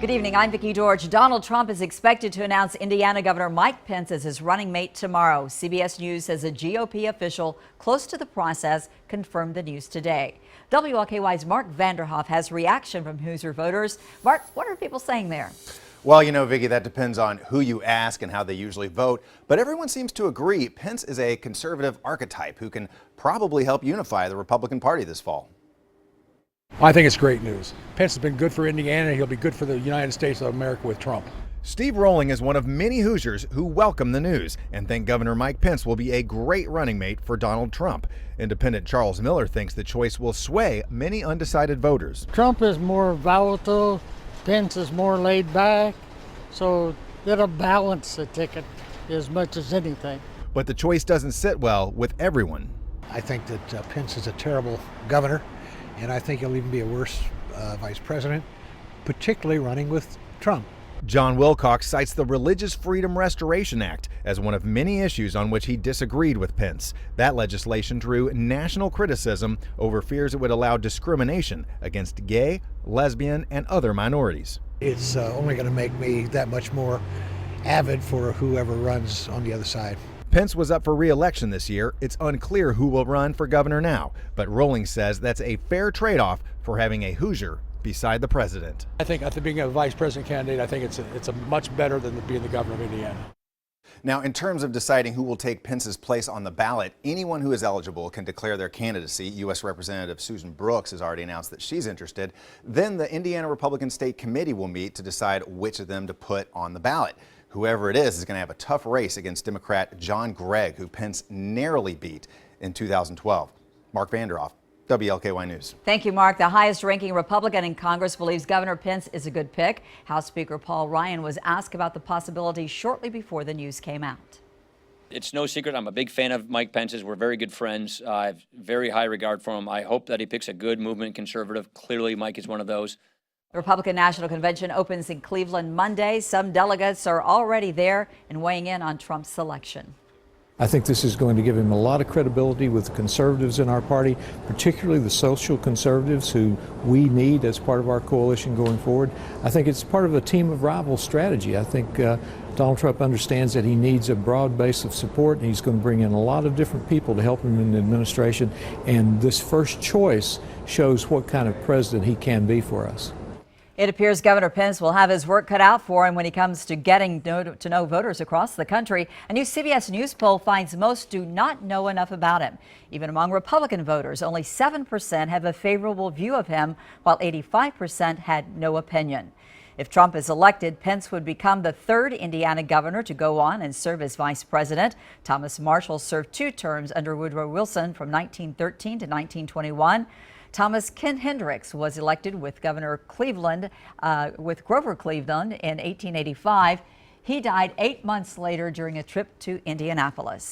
Good evening. I'm Vicki George. Donald Trump is expected to announce Indiana Governor Mike Pence as his running mate tomorrow. CBS News says a GOP official close to the process confirmed the news today. WLKY's Mark Vanderhoff has reaction from Hoosier voters. Mark, what are people saying there? Well, you know, Vicki, that depends on who you ask and how they usually vote. But everyone seems to agree Pence is a conservative archetype who can probably help unify the Republican Party this fall. I think it's great news. Pence has been good for Indiana. He'll be good for the United States of America with Trump. Steve Rolling is one of many Hoosiers who welcome the news and think Governor Mike Pence will be a great running mate for Donald Trump. Independent Charles Miller thinks the choice will sway many undecided voters. Trump is more volatile, Pence is more laid back, so it'll balance the ticket as much as anything. But the choice doesn't sit well with everyone. I think that Pence is a terrible governor, and I think he'll even be a worse vice president, particularly running with Trump. John Wilcox cites the Religious Freedom Restoration Act as one of many issues on which he disagreed with Pence. That legislation drew national criticism over fears it would allow discrimination against gay, lesbian, and other minorities. It's only going to make me that much more avid for whoever runs on the other side. Pence was up for re-election this year. It's unclear who will run for governor now, but Rolling says that's a fair trade-off for having a Hoosier beside the president. I think being a vice president candidate, I think it's a much better than being the governor of Indiana. Now, in terms of deciding who will take Pence's place on the ballot, anyone who is eligible can declare their candidacy. U.S. Representative Susan Brooks has already announced that she's interested. Then the Indiana Republican State Committee will meet to decide which of them to put on the ballot. Whoever it is going to have a tough race against Democrat John Gregg, who Pence narrowly beat in 2012. Mark Vanderhoff, WLKY News. Thank you, Mark. The highest-ranking Republican in Congress believes Governor Pence is a good pick. House Speaker Paul Ryan was asked about the possibility shortly before the news came out. It's no secret I'm a big fan of Mike Pence's. We're very good friends. I have very high regard for him. I hope that he picks a good movement conservative. Clearly, Mike is one of those. The Republican National Convention opens in Cleveland Monday. Some delegates are already there and weighing in on Trump's selection. I think this is going to give him a lot of credibility with the conservatives in our party, particularly the social conservatives who we need as part of our coalition going forward. I think it's part of a team of rivals strategy. I think Donald Trump understands that he needs a broad base of support, and he's going to bring in a lot of different people to help him in the administration. And this first choice shows what kind of president he can be for us. It appears Governor Pence will have his work cut out for him when he comes to getting to know voters across the country. A new CBS News poll finds most do not know enough about him. Even among Republican voters, only 7% have a favorable view of him, while 85% had no opinion. If Trump is elected, Pence would become the third Indiana governor to go on and serve as vice president. Thomas Marshall served 2 terms under Woodrow Wilson from 1913 to 1921. Thomas Ken Hendricks was elected with Grover Cleveland in 1885. He died 8 months later during a trip to Indianapolis.